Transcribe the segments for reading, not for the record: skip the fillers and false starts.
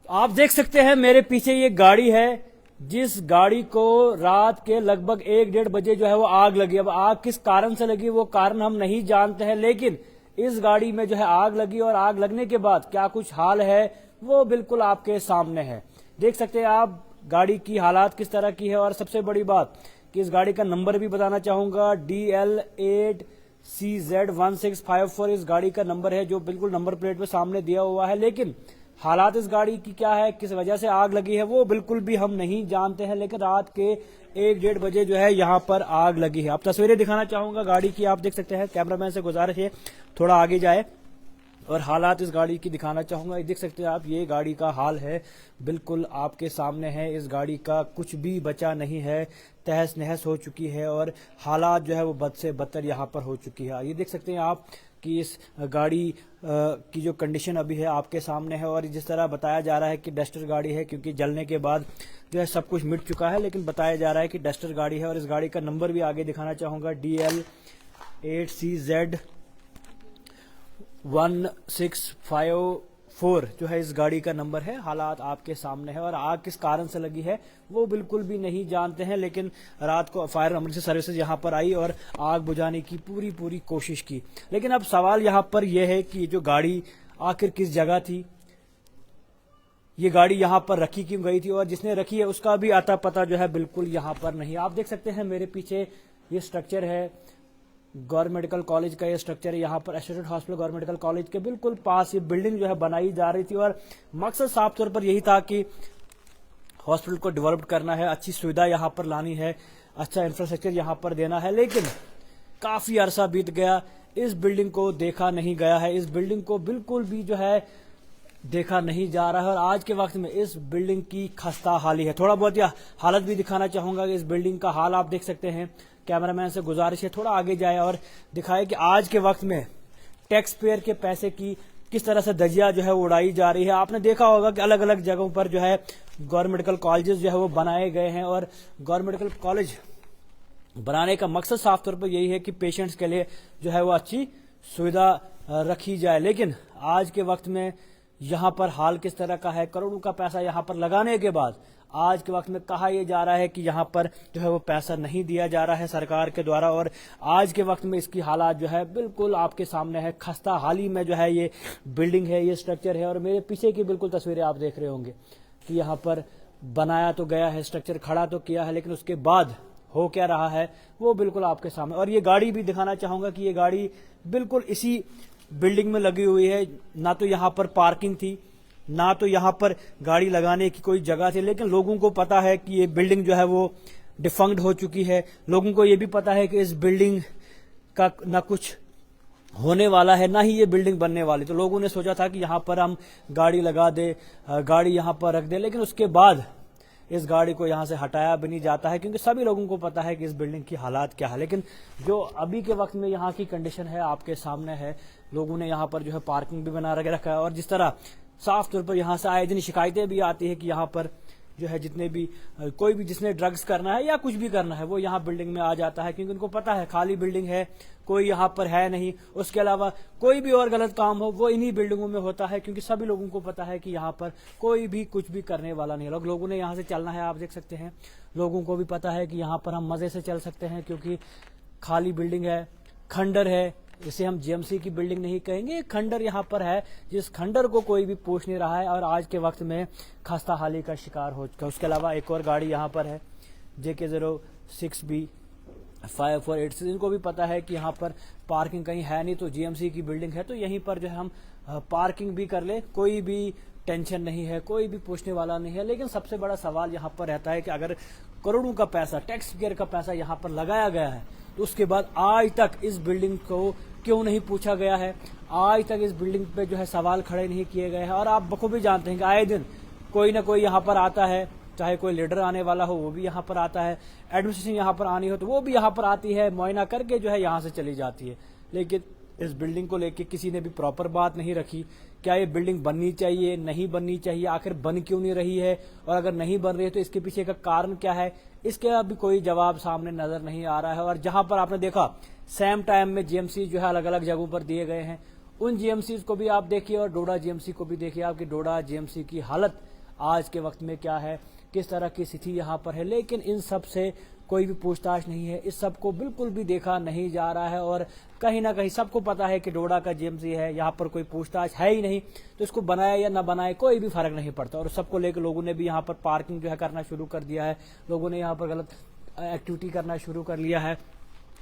आप देख सकते हैं मेरे पीछे ये गाड़ी है, जिस गाड़ी को रात के लगभग 1-1:30 बजे जो है वो आग लगी। अब आग किस कारण से लगी वो कारण हम नहीं जानते हैं, लेकिन इस गाड़ी में जो है आग लगी और आग लगने के बाद क्या कुछ हाल है वो बिल्कुल आपके सामने है। देख सकते हैं आप गाड़ी की हालात किस तरह की है। और सबसे बड़ी बात कि इस गाड़ी का नंबर भी बताना चाहूंगा, DL8CZ1654 इस गाड़ी का नंबर है, जो बिल्कुल नंबर प्लेट पे सामने दिया हुआ है। लेकिन हालात इस गाड़ी की क्या है, किस वजह से आग लगी है वो बिल्कुल भी हम नहीं जानते हैं। लेकिन रात के 1-1:30 बजे जो है यहाँ पर आग लगी है। आप तस्वीरें दिखाना चाहूंगा गाड़ी की, आप देख सकते हैं। कैमरामैन से गुजारिश है थोड़ा आगे जाए और हालात इस गाड़ी की दिखाना चाहूंगा। देख सकते हैं आप, ये गाड़ी का हाल है बिल्कुल आपके सामने है। इस गाड़ी का कुछ भी बचा नहीं है, तहस नहस हो चुकी है और हालात जो है वो बद से बदतर यहाँ पर हो चुकी है। ये देख सकते हैं आप कि इस गाड़ी की जो कंडीशन अभी है आपके सामने है। और जिस तरह बताया जा रहा है कि डस्टर गाड़ी है, क्योंकि जलने के बाद जो है सब कुछ मिट चुका है, लेकिन बताया जा रहा है कि डस्टर गाड़ी है। और इस गाड़ी का नंबर भी आगे दिखाना चाहूंगा, DL8CZ1654 जो है इस गाड़ी का नंबर है। हालात आपके सामने है और आग किस कारण से लगी है वो बिल्कुल भी नहीं जानते हैं। लेकिन रात को फायर इमरजेंसी सर्विसेज यहाँ पर आई और आग बुझाने की पूरी कोशिश की। लेकिन अब सवाल यहाँ पर यह है कि जो गाड़ी आखिर किस जगह थी, ये गाड़ी यहाँ पर रखी क्यों गई थी, और जिसने रखी है उसका भी आता पता जो है बिल्कुल यहाँ पर नहीं। आप देख सकते हैं मेरे पीछे ये स्ट्रक्चर है गवर्नमेंट मेडिकल कॉलेज का। ये स्ट्रक्चर है यहाँ पर associated hospital government medical college के बिल्कुल पास ये बिल्डिंग जो है बनाई जा रही थी। और मकसद साफ तौर पर यही था कि हॉस्पिटल को डेवलप करना है, अच्छी सुविधा यहाँ पर लानी है, अच्छा इंफ्रास्ट्रक्चर यहाँ पर देना है। लेकिन काफी अरसा बीत गया, इस बिल्डिंग को देखा नहीं गया है, इस बिल्डिंग को बिल्कुल भी जो है देखा नहीं जा रहा है। और आज के वक्त में इस बिल्डिंग की खस्ता हाली है। थोड़ा बहुत या हालत भी दिखाना चाहूंगा कि इस बिल्डिंग का हाल आप देख सकते हैं। कैमरामैन से गुजारिश है थोड़ा आगे जाए और दिखाए कि आज के वक्त में टैक्स पेयर के पैसे की किस तरह से धजिया जो है उड़ाई जा रही है। आपने देखा होगा कि अलग अलग जगहों पर जो है गवर्नमेंट मेडिकल कॉलेजेस जो है वो बनाए गए हैं। और गवर्नमेंट मेडिकल कॉलेज बनाने का मकसद साफ तौर पर यही है कि पेशेंट्स के लिए जो है वो अच्छी सुविधा रखी जाए। लेकिन आज के वक्त में यहाँ पर हाल किस तरह का है, करोड़ों का पैसा यहाँ पर लगाने के बाद आज के वक्त में कहा यह जा रहा है कि यहाँ पर जो है वो पैसा नहीं दिया जा रहा है सरकार के द्वारा। और आज के वक्त में इसकी हालात जो है बिल्कुल आपके सामने है। खस्ता हाली में जो है ये बिल्डिंग है, ये स्ट्रक्चर है। और मेरे पीछे की बिल्कुल तस्वीरें आप देख रहे होंगे कि यहाँ पर बनाया तो गया है, स्ट्रक्चर खड़ा तो किया है, लेकिन उसके बाद हो क्या रहा है वो बिल्कुल आपके सामने। और ये गाड़ी भी दिखाना चाहूंगा कि ये गाड़ी बिल्कुल इसी बिल्डिंग में लगी हुई है। ना तो यहाँ पर पार्किंग थी, ना तो यहाँ पर गाड़ी लगाने की कोई जगह थी। लेकिन लोगों को पता है कि ये बिल्डिंग जो है वो डिफंक्ट हो चुकी है। लोगों को ये भी पता है कि इस बिल्डिंग का ना कुछ होने वाला है, ना ही ये बिल्डिंग बनने वाली। तो लोगों ने सोचा था कि यहाँ पर हम गाड़ी लगा दे, गाड़ी यहाँ पर रख दे। लेकिन उसके बाद इस गाड़ी को यहाँ से हटाया भी नहीं जाता है, क्योंकि सभी लोगों को पता है कि इस बिल्डिंग की हालात क्या है। लेकिन जो अभी के वक्त में यहाँ की कंडीशन है आपके सामने है। लोगों ने यहाँ पर जो है पार्किंग भी बना रखा है। और जिस तरह साफ तौर पर यहाँ से आए दिन शिकायतें भी आती है कि यहाँ पर जो है जितने भी कोई भी जिसने ड्रग्स करना है या कुछ भी करना है वो यहाँ बिल्डिंग में आ जाता है, क्योंकि उनको पता है खाली बिल्डिंग है, कोई यहाँ पर है नहीं। उसके अलावा कोई भी और गलत काम हो वो इन्हीं बिल्डिंगों में होता है, क्योंकि सभी लोगों को पता है कि यहाँ पर कोई भी कुछ भी करने वाला नहीं है। लोगों ने यहाँ से चलना है, आप देख सकते हैं। लोगों को भी पता है कि यहाँ पर हम मजे से चल सकते हैं, क्योंकि खाली बिल्डिंग है, खंडर है। इसे हम जीएमसी की बिल्डिंग नहीं कहेंगे, खंडर यहाँ पर है, जिस खंडर को कोई भी पूछ नहीं रहा है। और आज के वक्त में खस्ता हाली का शिकार हो चुका है। उसके अलावा एक और गाड़ी यहाँ पर है JK06B5486। इनको भी पता है कि यहाँ पर पार्किंग कहीं है नहीं, तो जीएमसी की बिल्डिंग है, तो यहीं पर जो है हम पार्किंग भी कर ले, कोई भी टेंशन नहीं है, कोई भी पूछने वाला नहीं है। लेकिन सबसे बड़ा सवाल यहाँ पर रहता है कि अगर करोड़ों का पैसा, टैक्स पेयर का पैसा यहाँ पर लगाया गया है, तो उसके बाद आज तक इस बिल्डिंग को क्यों नहीं पूछा गया है, आज तक इस बिल्डिंग पे जो है सवाल खड़े नहीं किए गए हैं। और आप बखूबी जानते हैं कि आए दिन कोई ना कोई यहाँ पर आता है, चाहे कोई लीडर आने वाला हो वो भी यहाँ पर आता है, एडमिनिस्ट्रेशन यहाँ पर आनी हो तो वो भी यहाँ पर आती है, मुआयना करके जो है यहाँ से चली जाती है। लेकिन इस बिल्डिंग को लेके किसी ने भी प्रॉपर बात नहीं रखी। क्या ये बिल्डिंग बननी चाहिए, नहीं बननी चाहिए, आखिर बन क्यों नहीं रही है, और अगर नहीं बन रही है तो इसके पीछे का कारण क्या है, इसके अभी कोई जवाब सामने नजर नहीं आ रहा है। और जहां पर आपने देखा सेम टाइम में जीएमसी जो है अलग अलग जगहों पर दिए गए हैं, उन जीएमसी को भी आप देखिए और डोडा जीएमसी को भी देखिए आप कि डोडा जीएमसी की हालत आज के वक्त में क्या है, किस तरह की स्थिति यहाँ पर है, लेकिन इन सब से कोई भी पूछताछ नहीं है। इस सब को बिल्कुल भी देखा नहीं जा रहा है और कहीं ना कहीं सबको पता है कि डोडा का जीएमसी है, यहाँ पर कोई पूछताछ है ही नहीं, तो इसको बनाए या ना बनाए कोई भी फर्क नहीं पड़ता। और सबको लेकर लोगों ने भी यहाँ पर पार्किंग जो है करना शुरू कर दिया है, लोगों ने यहाँ पर गलत एक्टिविटी करना शुरू कर लिया है।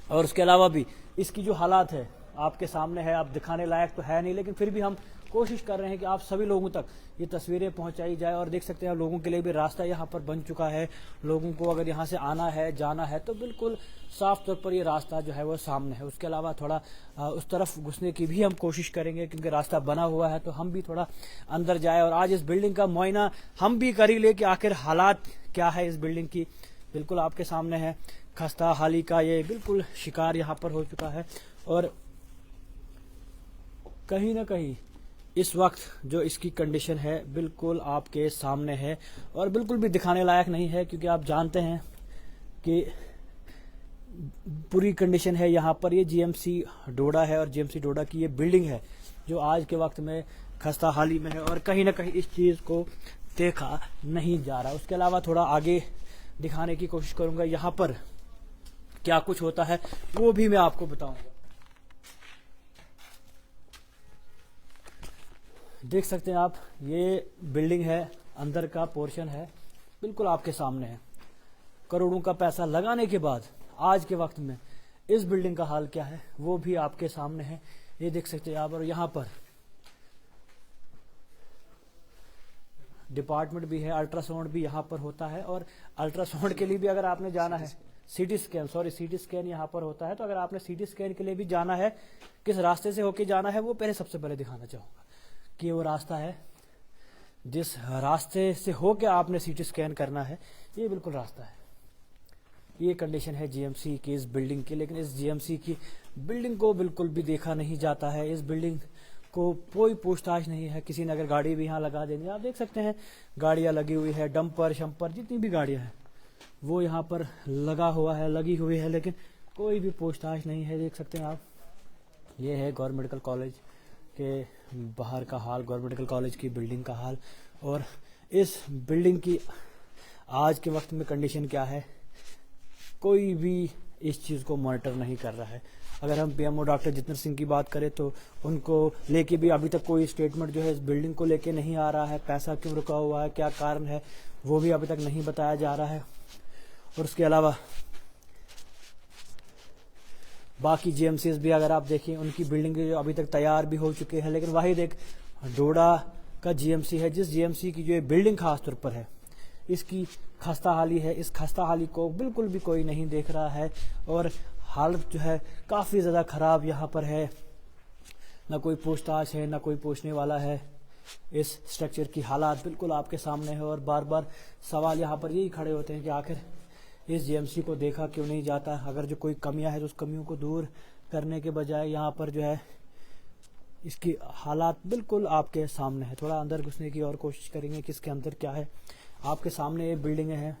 और उसके अलावा भी इसकी जो हालात है आपके सामने है, आप दिखाने लायक तो है नहीं, लेकिन फिर भी हम कोशिश कर रहे हैं कि आप सभी लोगों तक ये तस्वीरें पहुंचाई जाए। और देख सकते हैं लोगों के लिए भी रास्ता यहाँ पर बन चुका है, लोगों को अगर यहाँ से आना है जाना है तो बिल्कुल साफ तौर पर ये रास्ता जो है वो सामने है। उसके अलावा थोड़ा उस तरफ घुसने की भी हम कोशिश करेंगे, क्योंकि रास्ता बना हुआ है तो हम भी थोड़ा अंदर जाए और आज इस बिल्डिंग का मुआयना हम भी कर ही ले कि आखिर हालात क्या है इस बिल्डिंग की। बिल्कुल आपके सामने है, खस्ता हाली का ये बिल्कुल शिकार यहाँ पर हो चुका है। और कहीं ना कहीं इस वक्त जो इसकी कंडीशन है बिल्कुल आपके सामने है और बिल्कुल भी दिखाने लायक नहीं है, क्योंकि आप जानते हैं कि पूरी कंडीशन है यहाँ पर। ये जीएमसी डोडा है और जीएमसी डोडा की ये बिल्डिंग है जो आज के वक्त में खस्ता हाली में है और कहीं ना कहीं इस चीज़ को देखा नहीं जा रहा। उसके अलावा थोड़ा आगे दिखाने की कोशिश करूंगा, यहाँ पर क्या कुछ होता है वो भी मैं आपको बताऊंगा। देख सकते हैं आप, ये बिल्डिंग है, अंदर का पोर्शन है, बिल्कुल आपके सामने है। करोड़ों का पैसा लगाने के बाद आज के वक्त में इस बिल्डिंग का हाल क्या है वो भी आपके सामने है। ये देख सकते हैं आप। और यहाँ पर डिपार्टमेंट भी है, अल्ट्रासाउंड भी यहाँ पर होता है। और अल्ट्रासाउंड के लिए भी अगर आपने जाना है, सीटी स्कैन यहाँ पर होता है, तो अगर आपने सीटी स्कैन के लिए भी जाना है, किस रास्ते से होके जाना है वो पहले सबसे पहले दिखाना चाहूंगा कि वो रास्ता है जिस रास्ते से होके आपने सीटी स्कैन करना है, ये बिल्कुल रास्ता है। ये कंडीशन है जीएमसी की इस बिल्डिंग की, लेकिन इस जीएमसी की बिल्डिंग को बिल्कुल भी देखा नहीं जाता है। इस बिल्डिंग को कोई पूछताछ नहीं है। किसी ने अगर गाड़ी भी यहाँ लगा देंगे, आप देख सकते हैं गाड़ियाँ लगी हुई है, डंपर शंपर जितनी भी गाड़ियाँ हैं वो यहाँ पर लगी हुई है, लेकिन कोई भी पूछताछ नहीं है। देख सकते हैं आप, ये है गवर्नमेंट मेडिकल कॉलेज के बाहर का हाल, गवर्नमेंट मेडिकल कॉलेज की बिल्डिंग का हाल। और इस बिल्डिंग की आज के वक्त में कंडीशन क्या है, कोई भी इस चीज़ को मॉनिटर नहीं कर रहा है। अगर हम पीएमओ डॉक्टर जितेंद्र सिंह की बात करें तो उनको लेके भी अभी तक कोई स्टेटमेंट जो है इस बिल्डिंग को लेके नहीं आ रहा है। पैसा क्यों रुका हुआ है, क्या कारण है, वो भी अभी तक नहीं बताया जा रहा है। और उसके अलावा बाकी जीएमसीज भी अगर आप देखें, उनकी बिल्डिंग जो अभी तक तैयार भी हो चुके हैं, लेकिन वाहिद एक डोडा का जीएमसी है जिस जीएमसी की जो ये बिल्डिंग खास तौर पर है, इसकी खस्ता हाली है। इस खस्ता हाली को बिल्कुल भी कोई नहीं देख रहा है और हालत जो है काफ़ी ज़्यादा ख़राब यहाँ पर है। ना कोई पूछताछ है, ना कोई पूछने वाला है। इस स्ट्रक्चर की हालात बिल्कुल आपके सामने है और बार बार सवाल यहाँ पर यही खड़े होते हैं कि आखिर इस जीएमसी को देखा क्यों नहीं जाता। अगर जो कोई कमियां है तो उस कमियों को दूर करने के बजाय यहाँ पर जो है इसकी हालात बिल्कुल आपके सामने है। थोड़ा अंदर घुसने की और कोशिश करेंगे कि इसके अंदर क्या है। आपके सामने ये बिल्डिंग है,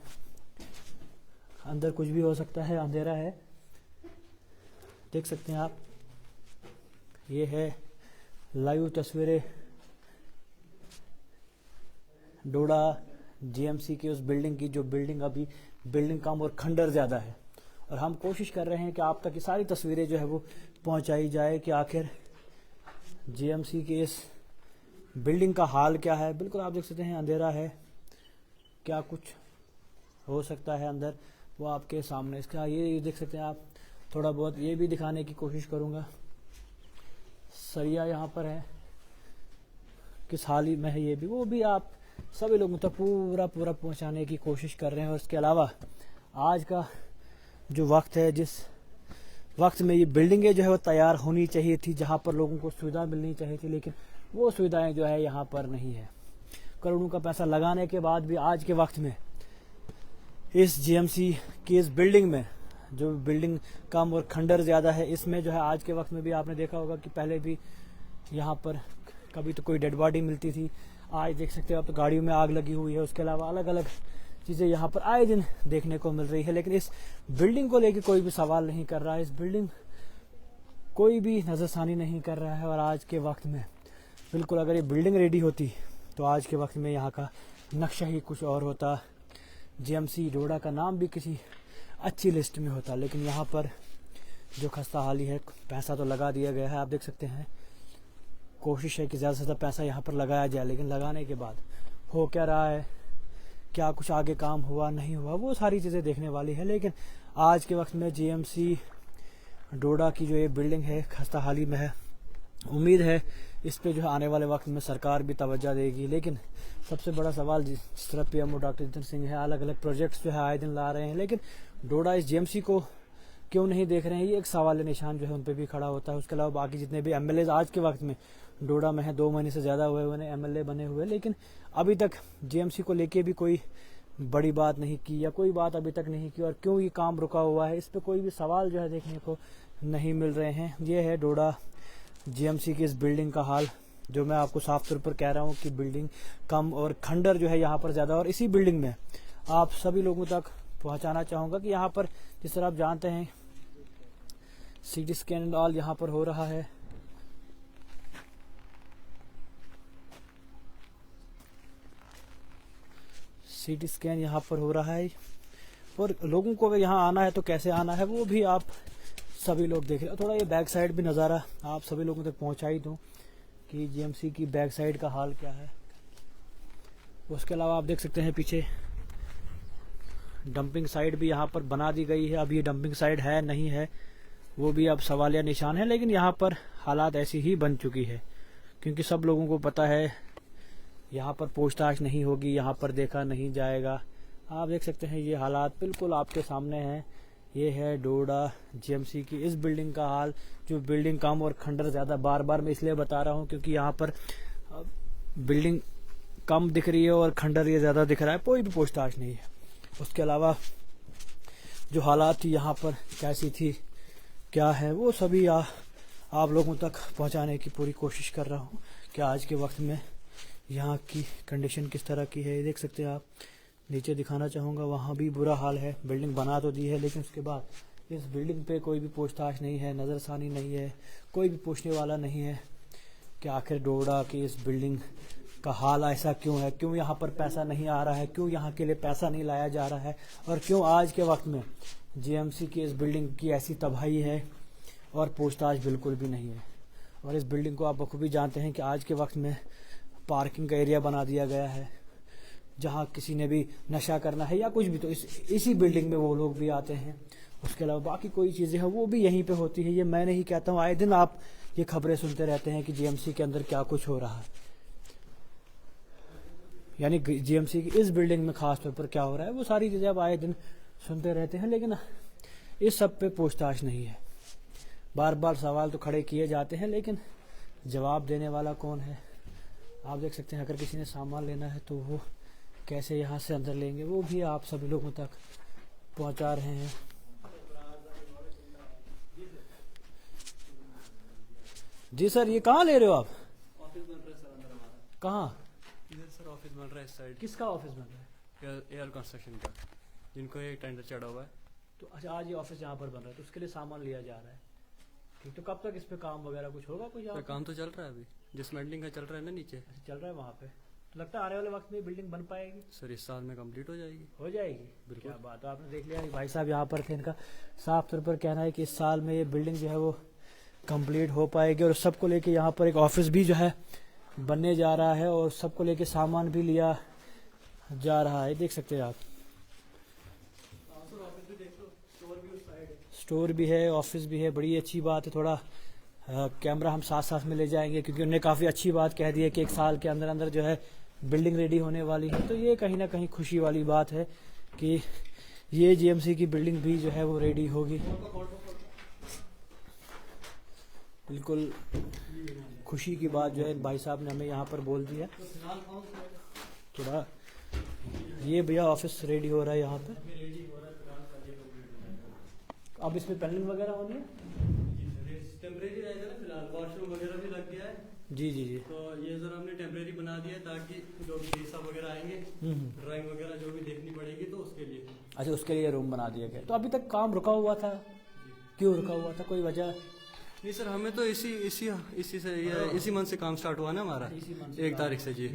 अंदर कुछ भी हो सकता है, अंधेरा है, देख सकते हैं आप। ये है लाइव तस्वीरें डोडा जीएमसी की उस बिल्डिंग की, जो बिल्डिंग अभी बिल्डिंग कम और खंडर ज़्यादा है। और हम कोशिश कर रहे हैं कि आप तक ये सारी तस्वीरें जो है वो पहुंचाई जाए कि आखिर जीएमसी की इस बिल्डिंग का हाल क्या है। बिल्कुल आप देख सकते हैं अंधेरा है, क्या कुछ हो सकता है अंदर वो आपके सामने। इसका ये देख सकते हैं आप। थोड़ा बहुत ये भी दिखाने की कोशिश करूँगा, सरिया यहाँ पर है, किस हाल में है ये भी, वो भी आप सभी लोगों तक पूरा पहुंचाने की कोशिश कर रहे हैं। और इसके अलावा आज का जो वक्त है, जिस वक्त में ये बिल्डिंगें जो है वो तैयार होनी चाहिए थी, जहां पर लोगों को सुविधा मिलनी चाहिए थी, लेकिन वो सुविधाएं जो है यहाँ पर नहीं है। करोड़ों का पैसा लगाने के बाद भी आज के वक्त में इस जीएमसी की इस बिल्डिंग में, जो बिल्डिंग कम और खंडर ज़्यादा है, इसमें जो है आज के वक्त में भी आपने देखा होगा कि पहले भी यहाँ पर कभी तो कोई डेड बॉडी मिलती थी, आज देख सकते हो आप तो गाड़ियों में आग लगी हुई है। उसके अलावा अलग अलग चीज़ें यहाँ पर आए दिन देखने को मिल रही है, लेकिन इस बिल्डिंग को लेकर कोई भी सवाल नहीं कर रहा है, इस बिल्डिंग कोई भी नज़रसानी नहीं कर रहा है। और आज के वक्त में बिल्कुल अगर ये बिल्डिंग रेडी होती तो आज के वक्त में यहाँ का नक्शा ही कुछ और होता, जीएमसी डोडा का नाम भी किसी अच्छी लिस्ट में होता, लेकिन यहाँ पर जो खस्ता हाली है, पैसा तो लगा दिया गया है। आप देख सकते हैं, कोशिश है कि ज़्यादा से ज़्यादा पैसा यहाँ पर लगाया जाए, लेकिन लगाने के बाद हो क्या रहा है, क्या कुछ आगे काम हुआ नहीं हुआ, वो सारी चीज़ें देखने वाली है। लेकिन आज के वक्त में जीएमसी डोडा की जो ये बिल्डिंग है खस्ता हाली में है, उम्मीद है इस पे जो है आने वाले वक्त में सरकार भी तवज्जो देगी। लेकिन सबसे बड़ा सवाल, जिस तरह पीएमओ डॉक्टर जितेंद्र सिंह है अलग अलग प्रोजेक्ट्स जो है आए दिन ला रहे हैं, लेकिन डोडा इस जीएमसी को क्यों नहीं देख रहे हैं, ये एक सवाल निशान जो है उन पर भी खड़ा होता है। उसके अलावा बाकी जितने भी एमएलए आज के वक्त में डोडा में है, 2 महीने से ज़्यादा हुए उन्हें एमएलए बने हुए, लेकिन अभी तक जीएमसी को लेके भी कोई बड़ी बात नहीं की या कोई बात अभी तक नहीं की, और क्यों ये काम रुका हुआ है, इस पर कोई भी सवाल जो है देखने को नहीं मिल रहे हैं। ये है डोडा जीएमसी की इस बिल्डिंग का हाल, जो मैं आपको साफ तौर पर कह रहा हूँ कि बिल्डिंग कम और खंडर जो है यहाँ पर ज़्यादा। और इसी बिल्डिंग में आप सभी लोगों तक पहुँचाना चाहूँगा कि यहाँ पर जिस तरह आप जानते हैं सीटी स्कैन एंड ऑल यहाँ पर हो रहा है। सीटी स्कैन यहाँ पर हो रहा है, और लोगों को अगर यहाँ आना है तो कैसे आना है वो भी आप सभी लोग देख रहे हो। थोड़ा ये बैक साइड भी नज़ारा आप सभी लोगों तक पहुँचा ही दूँ कि जीएमसी की बैक साइड का हाल क्या है। उसके अलावा आप देख सकते हैं पीछे डंपिंग साइड भी यहाँ पर बना दी गई है। अब ये डंपिंग साइड है नहीं है वो भी अब सवालिया निशान है, लेकिन यहाँ पर हालात ऐसी ही बन चुकी है, क्योंकि सब लोगों को पता है यहाँ पर पूछताछ नहीं होगी, यहाँ पर देखा नहीं जाएगा। आप देख सकते हैं ये हालात बिल्कुल आपके सामने हैं। ये है डोडा जीएमसी की इस बिल्डिंग का हाल, जो बिल्डिंग कम और खंडर ज़्यादा। बार बार मैं इसलिए बता रहा हूँ क्योंकि यहाँ पर बिल्डिंग कम दिख रही है और खंडर ये ज़्यादा दिख रहा है, कोई भी पूछताछ नहीं है। उसके अलावा जो हालात थी यहाँ पर कैसी थी क्या है वो सभी आप लोगों तक पहुँचाने की पूरी कोशिश कर रहा हूँ कि आज के वक्त में यहाँ की कंडीशन किस तरह की है। ये देख सकते हैं आप, नीचे दिखाना चाहूँगा, वहाँ भी बुरा हाल है। बिल्डिंग बना तो दी है, लेकिन उसके बाद इस बिल्डिंग पे कोई भी पूछताछ नहीं है, नज़रसानी नहीं है, कोई भी पूछने वाला नहीं है कि आखिर डोडा की इस बिल्डिंग का हाल ऐसा क्यों है, क्यों यहाँ पर पैसा नहीं आ रहा है, क्यों यहाँ के लिए पैसा नहीं लाया जा रहा है, और क्यों आज के वक्त में जीएमसी की इस बिल्डिंग की ऐसी तबाही है और पूछताछ बिल्कुल भी नहीं है। और इस बिल्डिंग को आप बखूबी जानते हैं कि आज के वक्त में पार्किंग का एरिया बना दिया गया है, जहाँ किसी ने भी नशा करना है या कुछ भी तो इसी बिल्डिंग में वो लोग भी आते हैं। उसके अलावा बाकी कोई चीज़ें हैं वो भी यहीं पे होती है। ये मैं नहीं कहता हूँ, आए दिन आप ये खबरें सुनते रहते हैं कि जीएमसी के अंदर क्या कुछ हो रहा है, यानी जीएमसी की इस बिल्डिंग में खास तौर पर क्या हो रहा है वो सारी चीज़ें आप आए दिन सुनते रहते हैं, लेकिन इस सब पे पूछताछ नहीं है। बार बार सवाल तो खड़े किए जाते हैं, लेकिन जवाब देने वाला कौन है। आप देख सकते हैं अगर किसी ने सामान लेना है तो वो कैसे यहाँ से अंदर लेंगे, वो भी आप सभी लोगों तक पहुँचा रहे हैं। जी सर, ये कहाँ ले रहे हो आप? ऑफिस बन रहा है सर अंदर हमारा। कहाँ? इधर सर ऑफिस बन रहा है इस साइड। किसका ऑफिस बन रहा है? एयर कंस्ट्रक्शन का, जिनको एक टेंडर चढ़ा हुआ है। तो अच्छा, आज ये ऑफिस यहाँ पर बन रहा है तो उसके लिए सामान लिया जा रहा है, ठीक। तो कब तक इस पे काम वगैरह कुछ होगा? कुछ तो काम तो चल रहा है अभी, डिसमेंटलिंग का चल रहा है ना नीचे। अच्छा, चल रहा है वहाँ पे। तो लगता है आने वाले वक्त में बिल्डिंग बन पाएगी? सर इस साल में कंप्लीट हो जाएगी। हो जाएगी, बिल्कुल। क्या बात है। आपने देख लिया भाई साहब यहाँ पर थे, इनका साफ तौर पर कहना है कि इस साल में ये बिल्डिंग जो है वो कंप्लीट हो पाएगी, और सबको लेके यहाँ पर एक ऑफिस भी जो है बनने जा रहा है, और सबको लेके सामान भी लिया जा रहा है। देख सकते हैं आप, स्टोर भी है, ऑफिस भी है, बड़ी अच्छी बात है। थोड़ा कैमरा हम साथ साथ में ले जाएंगे, क्योंकि उन्होंने काफ़ी अच्छी बात कह दी है कि 1 साल के अंदर अंदर जो है बिल्डिंग रेडी होने वाली है। तो ये कहीं ना कहीं खुशी वाली बात है कि ये जीएमसी की बिल्डिंग भी जो है वो रेडी होगी। बिल्कुल खुशी की बात जो है भाई साहब ने हमें यहाँ पर बोल दिया। थोड़ा ये भैया ऑफिस रेडी हो रहा है यहाँ पे। अब इसमें पैनलिंग वगैरह होनी है, टेम्परेरी रहेगा ना फिलहाल, वॉशरूम वगैरह भी लग गया है। जी जी जी। तो ये सर हमने टेम्परेरी बना दिया है ताकि जो भी साहब वगैरह आएंगे, ड्राइंग वगैरह जो भी देखनी पड़ेगी तो उसके लिए। अच्छा, उसके लिए रूम बना दिया गया। तो अभी तक काम रुका हुआ था, क्यों रुका हुआ था, कोई वजह? नहीं सर, हमें तो इसी मंथ से काम स्टार्ट हुआ ना हमारा, 1 तारीख से जी।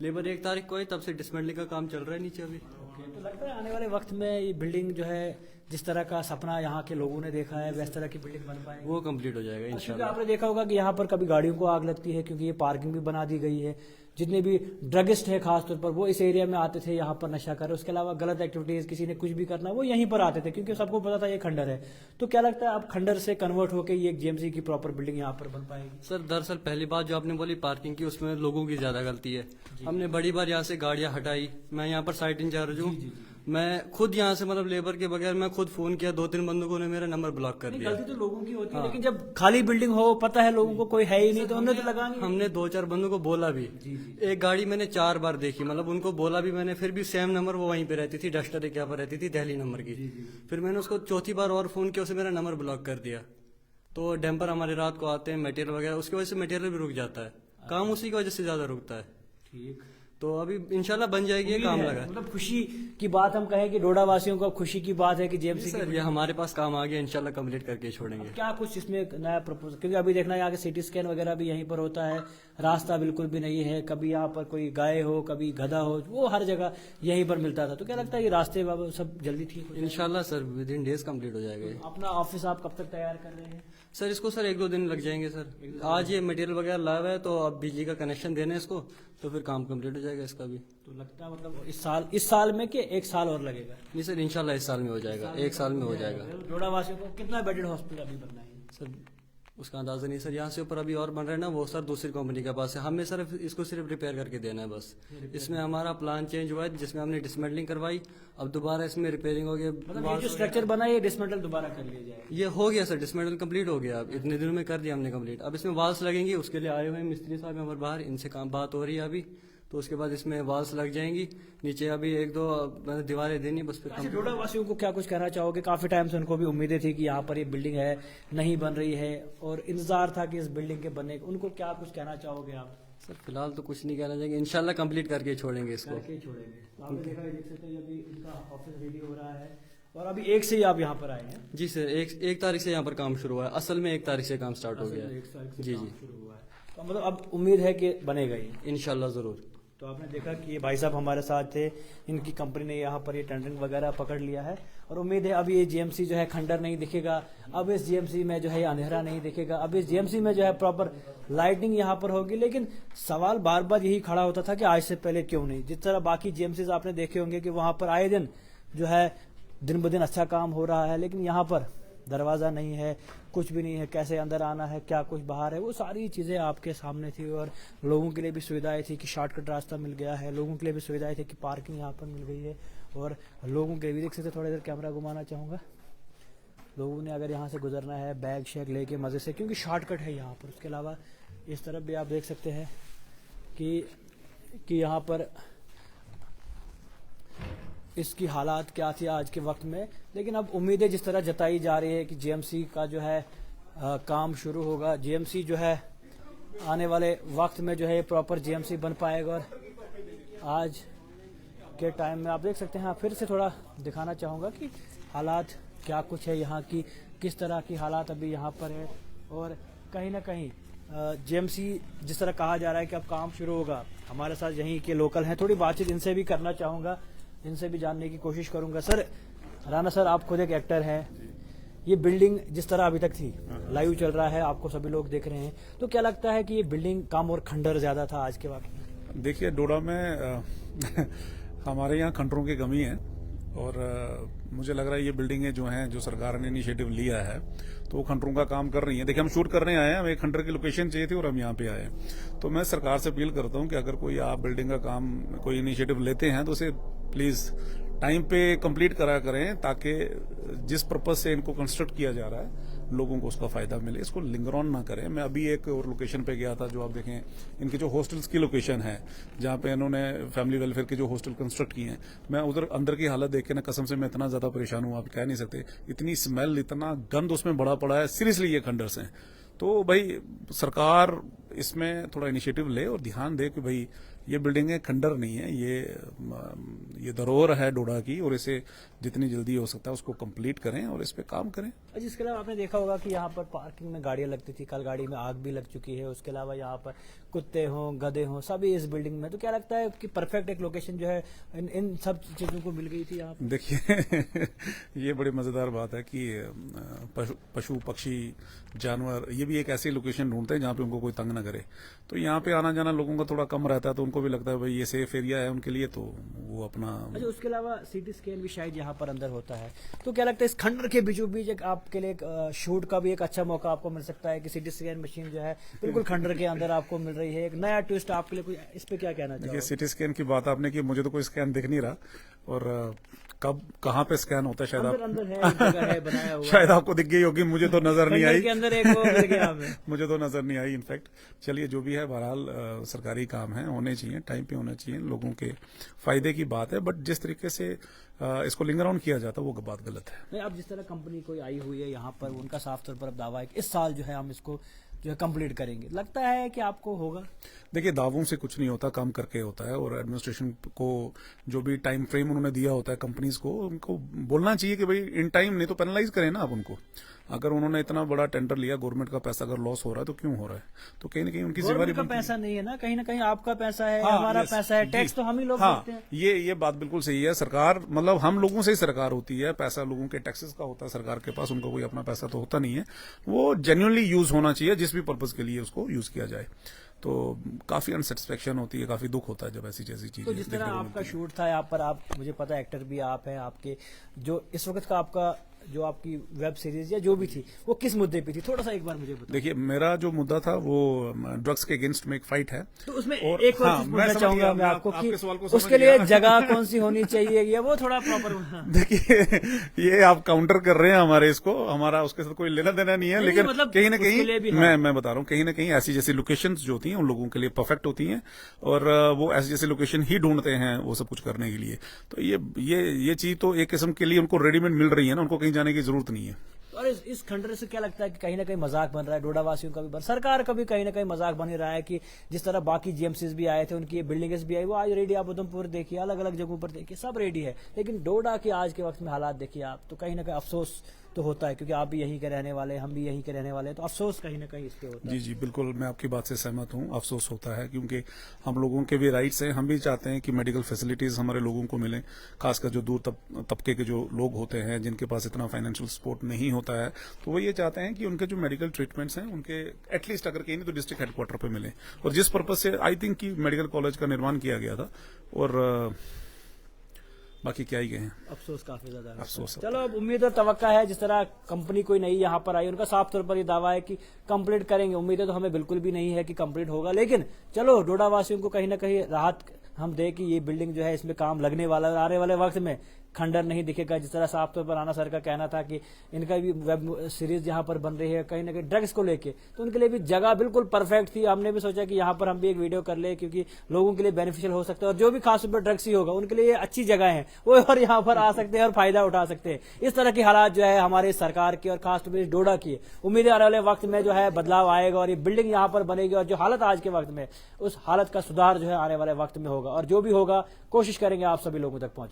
लेबर 1 तारीख को आई, तब से डिसमेंटलिंग का काम चल रहा है नीचे अभी। तो लगता है आने वाले वक्त में ये बिल्डिंग जो है जिस तरह का सपना यहाँ के लोगों ने देखा है वैस तरह की बिल्डिंग बन पाएगी। वो कंप्लीट हो जाएगा क्योंकि इंशाल्लाह। आपने देखा होगा कि यहाँ पर कभी गाड़ियों को आग लगती है क्योंकि ये पार्किंग भी बना दी गई है। जितने भी ड्रगिस्ट है खासतौर पर वो इस एरिया में आते थे यहाँ पर नशा कर, उसके अलावा गलत एक्टिविटीज किसी ने कुछ भी करना वो यहीं पर आते थे क्योंकि सबको पता था ये खंडर है। तो क्या लगता है अब खंडर से कन्वर्ट होकर ये एक जेएमसी की प्रॉपर बिल्डिंग यहाँ पर बन पाएगी? सर दरअसल पहली बात जो आपने बोली पार्किंग की, उसमें लोगों की ज्यादा गलती है। हमने बड़ी बार यहाँ से गाड़ियां हटाई। मैं यहाँ पर साइट इंचार्ज हूँ। मैं खुद यहाँ से मतलब लेबर के बगैर मैं खुद फोन किया, 2-3 बंदों ने मेरा नंबर ब्लॉक कर दिया। गलती तो लोगों की होती है लेकिन जब खाली बिल्डिंग हो पता है लोगों को कोई है ही नहीं तो हमने तो लगानी। हमने 2-4 बंदों को बोला भी। एक गाड़ी मैंने 4 बार देखी, मतलब उनको बोला भी मैंने, फिर भी सेम नंबर वो वहीं पे रहती थी, डस्टर क्या पर रहती थी, दिल्ली नंबर की। फिर मैंने उसको चौथी बार और फोन किया, उसे मेरा नंबर ब्लॉक कर दिया। तो डैम्पर हमारे रात को आते हैं, मटेरियल वगैरह, उसकी वजह से मटेरियल भी रुक जाता है, काम उसी की वजह से ज्यादा रुकता है। ठीक, तो अभी इंशाल्लाह बन जाएगी, ये काम लगा। मतलब खुशी की बात हम कहें कि डोडा वासियों को खुशी की बात है कि जेएमसी सर ये हमारे पास काम आ गया, इंशाल्लाह कंप्लीट करके छोड़ेंगे। क्या कुछ इसमें नया प्रपोजल, क्योंकि अभी देखना यहाँ के सिटी स्कैन वगैरह भी यहीं पर होता है, रास्ता बिल्कुल भी नहीं है, कभी यहाँ पर कोई गाय हो कभी गधा हो, वो हर जगह यहीं पर मिलता था। तो क्या लगता है ये रास्ते सब जल्दी ठीक हो इंशाल्लाह sir with in days complete हो जाएगा। अपना ऑफिस आप कब तक तैयार कर रहे हैं? सर इसको सर 1-2 दिन लग जाएंगे सर। आज ये मटेरियल वगैरह लाया हुआ है, तो अब बिजली का कनेक्शन देना है इसको, तो फिर काम कंप्लीट हो जाएगा इसका भी। तो लगता है मतलब इस साल में कि 1 साल और लगेगा? नहीं सर इंशाल्लाह इस साल में हो जाएगा, 1 साल में हो जाएगा। डोडा वासियों को कितना बेडेड हॉस्पिटल अभी बनना है सर उसका अंदाजा नहीं सर। यहाँ से ऊपर अभी और बन रहा है ना, वो सर दूसरी कंपनी के पास है, हमें सिर्फ इसको सिर्फ रिपेयर करके देना है बस। इसमें हमारा प्लान चेंज हुआ है, जिसमें हमने डिसमेंटलिंग करवाई, अब दोबारा इसमें रिपेयरिंग हो गया। मतलब ये जो स्ट्रक्चर बना है ये डिसमेंटल दोबारा कर लिया जाएगा? ये हो गया सर, डिसमेंटल कंप्लीट हो गया, अब इतने दिनों में कर दिया हमने कंप्लीट। अब इसमें वाल्स लगेंगी, उसके लिए आए हुए हैं मिस्त्री साहब हमारे बाहर, इनसे काम बात हो रही है अभी। तो उसके बाद इसमें वाल्स लग जाएंगी, नीचे अभी 1-2 दीवारें देनी बस फिर। अच्छा, डोडा वासियों को क्या कुछ कहना चाहोगे? काफी टाइम से उनको भी उम्मीदें थी कि यहाँ पर ये बिल्डिंग है नहीं बन रही है और इंतजार था कि इस बिल्डिंग के बनने का, उनको क्या कुछ कहना चाहोगे आप? सर फिलहाल तो कुछ नहीं कहना चाहेंगे, इंशाल्लाह कंप्लीट करके छोड़ेंगे इसको। करके छोड़ेंगे। तो आपने देखा है, देख सकते हैं अभी इनका ऑफिस रेडी हो रहा है और अभी 1 से ही आप यहाँ पर आए हैं? जी सर, एक तारीख से यहाँ पर काम शुरू हुआ है, असल में 1 तारीख से काम स्टार्ट हो गया है। 1 तारीख से जी काम जी शुरू हुआ है, तो मतलब अब उम्मीद है कि बनेगा ही इंशाल्लाह जरूर। तो आपने देखा कि ये भाई साहब हमारे साथ थे, इनकी कंपनी ने यहाँ पर ये टेंडरिंग वगैरह पकड़ लिया है और उम्मीद है अब ये जीएमसी जो है खंडर नहीं दिखेगा, अब इस जीएमसी में जो है अंधेरा नहीं दिखेगा, अब इस जीएमसी में जो है प्रॉपर लाइटिंग यहाँ पर होगी। लेकिन सवाल बार बार यही खड़ा होता था कि आज से पहले क्यों नहीं? जिस तरह बाकी जीएमसी आपने देखे होंगे कि वहाँ पर आए दिन जो है दिन ब दिन अच्छा काम हो रहा है, लेकिन यहाँ पर दरवाज़ा नहीं है, कुछ भी नहीं है, कैसे अंदर आना है, क्या कुछ बाहर है, वो सारी चीज़ें आपके सामने थी। और लोगों के लिए भी सुविधाएं थी कि शॉर्टकट रास्ता मिल गया है, लोगों के लिए भी सुविधाएं थी कि पार्किंग यहाँ पर मिल गई है, और लोगों के लिए भी देख सकते, थोड़ी देर कैमरा घुमाना चाहूँगा, लोगों ने अगर यहाँ से गुजरना है बैग शैग लेके मज़े से, क्योंकि शॉर्टकट है यहाँ पर। उसके अलावा इस तरफ भी आप देख सकते हैं कि यहाँ पर इसकी हालात क्या थी आज के वक्त में। लेकिन अब उम्मीदें जिस तरह जताई जा रही है कि जीएमसी का जो है काम शुरू होगा, जीएमसी जो है आने वाले वक्त में जो है प्रॉपर जीएमसी बन पाएगा। और आज के टाइम में आप देख सकते हैं, फिर से थोड़ा दिखाना चाहूँगा कि हालात क्या कुछ है यहाँ की, किस तरह की हालात अभी यहाँ पर है। और कहीं ना कहीं जीएमसी जिस तरह कहा जा रहा है कि अब काम शुरू होगा, हमारे साथ यहीं के लोकल हैं, थोड़ी बातचीत इनसे भी करना चाहूँगा, इनसे भी जानने की कोशिश करूंगा। सर, राणा सर, आप खुद एक एक्टर हैं, ये बिल्डिंग जिस तरह अभी तक थी, लाइव चल रहा है, आपको सभी लोग देख रहे हैं, तो क्या लगता है कि ये बिल्डिंग कम और खंडर ज्यादा था आज के वक्त में? देखिए, डोडा में हमारे यहाँ खंडरों की कमी है और मुझे लग रहा है ये बिल्डिंगें जो हैं, जो सरकार ने इनिशिएटिव लिया है, तो वो खंडरों का काम कर रही हैं। देखिए, हम शूट करने आए हैं, हमें खंडर की लोकेशन चाहिए थी और हम यहाँ पे आए हैं। तो मैं सरकार से अपील करता हूँ कि अगर कोई आप बिल्डिंग का काम, कोई इनिशिएटिव लेते हैं तो उसे प्लीज टाइम पे कंप्लीट करा करें, ताकि जिस पर्पज से इनको कंस्ट्रक्ट किया जा रहा है लोगों को उसका फायदा मिले, इसको लिंगर ऑन ना करें। मैं अभी एक और लोकेशन पे गया था, जो आप देखें, इनके जो हॉस्टल्स की लोकेशन है, जहाँ पे इन्होंने फैमिली वेलफेयर के जो हॉस्टल कंस्ट्रक्ट किए हैं, मैं उधर अंदर की हालत देख के ना कसम से मैं इतना ज्यादा परेशान हूँ, आप कह नहीं सकते। इतनी स्मेल, इतना गंद उसमें बड़ा पड़ा है, सीरियसली ये खंडर्स हैं। तो भाई सरकार इसमें थोड़ा इनिशिएटिव ले और ध्यान दे कि भाई ये बिल्डिंगें खंडर नहीं है, ये धरोहर है डोडा की, और इसे जितनी जल्दी हो सकता है उसको कंप्लीट करें और इस पे काम करें। जिसके अलावा आपने देखा होगा कि यहाँ पर पार्किंग में गाड़ियां लगती थी, कल गाड़ी में आग भी लग चुकी है। उसके अलावा यहाँ पर कुत्ते हों, गधे हों, सभी इस बिल्डिंग में। तो क्या लगता है कि परफेक्ट एक लोकेशन जो है इन सब चीजों को मिल गई थी यहाँ पर? देखिए ये बड़ी मजेदार बात है कि पशु पक्षी जानवर ये भी एक ऐसी लोकेशन ढूंढते हैं जहाँ पे उनको कोई तंग ना करे। तो यहाँ पे आना जाना लोगों का थोड़ा कम रहता है, तो उनको भी लगता है भाई ये सेफ एरिया है उनके लिए, तो वो अपना। अच्छा, उसके अलावा सीटी स्कैन भी शायद यहाँ पर अंदर होता है। तो क्या लगता है इस खंडर के बीचों बीच एक आपके लिए एक शूट का भी एक अच्छा मौका आपको मिल सकता है कि सीटी स्कैन मशीन जो है बिल्कुल खंडर के अंदर आपको मिल रही है, एक नया ट्विस्ट आपके लिए। कोई इस पे क्या कहना चाहिए? ये सीटी स्कैन की बात आपने की, मुझे तो कोई स्कैन दिख नहीं रहा, और कब कहाँ पे स्कैन होता है शायद अंदर है, एक जगह है बनाया हुआ। शायद आपको दिख गई होगी, मुझे तो नजर नहीं आई। के अंदर एक वो मिल गया हमें। मुझे तो नजर नहीं आई इनफैक्ट। चलिए जो भी है, बहरहाल सरकारी काम है, होने चाहिए, टाइम पे होने चाहिए, लोगों के फायदे की बात है। बट जिस तरीके से इसको लिंगर ऑन किया जाता है वो बात गलत है। नहीं, अब जिस तरह कंपनी कोई आई हुई है यहाँ पर, उनका साफ तौर पर अब दावा है कि इस साल जो है हम इसको जो है कंप्लीट करेंगे। लगता है कि आपको होगा? देखिए दावों से कुछ नहीं होता, काम करके होता है। और एडमिनिस्ट्रेशन को जो भी टाइम फ्रेम उन्होंने दिया होता है कंपनीज को, उनको बोलना चाहिए कि भाई इन टाइम, नहीं तो पेनलाइज करें ना आप उनको। अगर उन्होंने इतना बड़ा टेंडर लिया, गवर्नमेंट का पैसा अगर लॉस हो रहा है तो क्यों हो रहा है? तो कहीं ना कहीं उनकी जिम्मेदारी का पैसा नहीं है ना कहीं आपका पैसा है, हमारा पैसा है, टैक्स तो हम ही लोग देते हैं। ये बात बिल्कुल सही है। सरकार मतलब हम लोगों से ही सरकार होती है, पैसा लोगों के टैक्सेस का होता है सरकार के पास, उनका कोई अपना पैसा तो होता नहीं है। वो जेन्युइनली यूज होना चाहिए, जिस भी पर्पज के लिए उसको यूज किया जाए। तो काफी अनसेटिस्फेक्शन होती है, काफी दुख होता है जब ऐसी जैसी चीजें। तो जिस तरह आपका शूट था यहाँ पर, आप मुझे पता है एक्टर भी आप हैं, आपके जो इस वक्त का आपका जो आपकी वेब सीरीज या जो भी थी वो किस मुद्दे पे थी, थोड़ा सा एक बार मुझे बताओ। देखिए मेरा जो मुद्दा था वो ड्रग्स के अगेंस्ट में एक फाइट है। तो उसमें एक और चीज पूछना चाहूंगा मैं आपको कि उसके लिए जगह कौन सी होनी चाहिए, या वो थोड़ा प्रॉपर होना। देखिए ये आप काउंटर कर रहे हैं हमारे इसको, हमारा उसके साथ कोई लेना देना नहीं है, लेकिन मतलब कहीं ना कहीं मैं बता रहा हूँ, कहीं ना कहीं ऐसी जैसी लोकेशंस जो होती हैं उन लोगों के लिए परफेक्ट होती हैं, और वो ऐसी जैसी लोकेशन ही ढूंढते हैं वो सब कुछ करने के लिए। तो ये चीज तो एक किस्म के लिए उनको रेडीमेड मिल रही है ना, उनको कहीं जाने की जरूरत नहीं है। और इस खंडर से क्या लगता है कि कहीं ना कहीं मजाक बन रहा है डोडा वासियों का भी, सरकार का भी कहीं ना कहीं मजाक बन ही रहा है कि जिस तरह बाकी जीएमसीज भी आए थे, उनकी ये बिल्डिंग्स भी आई, वो आज रेडी, आप उधमपुर देखिए, अलग अलग जगहों पर देखिए, सब रेडी है। लेकिन डोडा के आज के वक्त में हालात देखिए आप, तो कहीं ना कहीं अफसोस तो होता है, क्योंकि आप भी यहीं के रहने वाले, हम भी यहीं के रहने वाले, तो अफसोस कहीं ना कहीं इस पे होता है। जी बिल्कुल, मैं आपकी बात से सहमत हूँ। अफसोस होता है क्योंकि हम लोगों के भी राइट्स हैं, हम भी चाहते हैं कि मेडिकल फैसिलिटीज हमारे लोगों को मिलें, खासकर जो दूर तबके के जो लोग होते हैं जिनके पास इतना फाइनेंशियल सपोर्ट नहीं होता है, तो वो ये चाहते हैं कि उनके जो मेडिकल ट्रीटमेंट्स हैं उनके एटलीस्ट अगर कहीं नहीं तो डिस्ट्रिक्ट हेडक्वार्टर पे मिले। और जिस पर्पज से आई थिंक कि मेडिकल कॉलेज का निर्माण किया गया था, और बाकी क्या ही कहें, अफसोस काफी ज्यादा है। अफसोस। चलो अब उम्मीद और तवक्का है, जिस तरह कंपनी कोई नई यहाँ पर आई, उनका साफ तौर पर ये दावा है कि कंप्लीट करेंगे। उम्मीदें तो हमें बिल्कुल भी नहीं है कि कंप्लीट होगा, लेकिन चलो डोडा वासियों को कहीं ना कहीं राहत हम दे कि ये बिल्डिंग जो है इसमें काम लगने वाला है, आने वाले वक्त में खंडर नहीं दिखेगा। जिस तरह साफ तौर पर राणा सर का कहना था कि इनका भी वेब सीरीज यहाँ पर बन रही है कहीं ना कहीं ड्रग्स को लेके, तो उनके लिए भी जगह बिल्कुल परफेक्ट थी। हमने भी सोचा कि यहाँ पर हम भी एक वीडियो कर ले, क्योंकि लोगों के लिए बेनिफिशियल हो सकता है, और जो भी खास तौर पर ड्रग्स ही होगा उनके लिए ये अच्छी जगह है, वो और यहाँ पर आ सकते हैं और फायदा उठा सकते हैं। इस तरह के हालात जो है हमारे सरकार की और खासतौर पर डोडा की, उम्मीद आने वाले वक्त में जो है बदलाव आएगा और ये बिल्डिंग यहाँ पर बनेगी, और जो हालत आज के वक्त में, उस हालत का सुधार जो है आने वाले वक्त में होगा। और जो भी होगा कोशिश करेंगे आप सभी लोगों तक पहुंचे।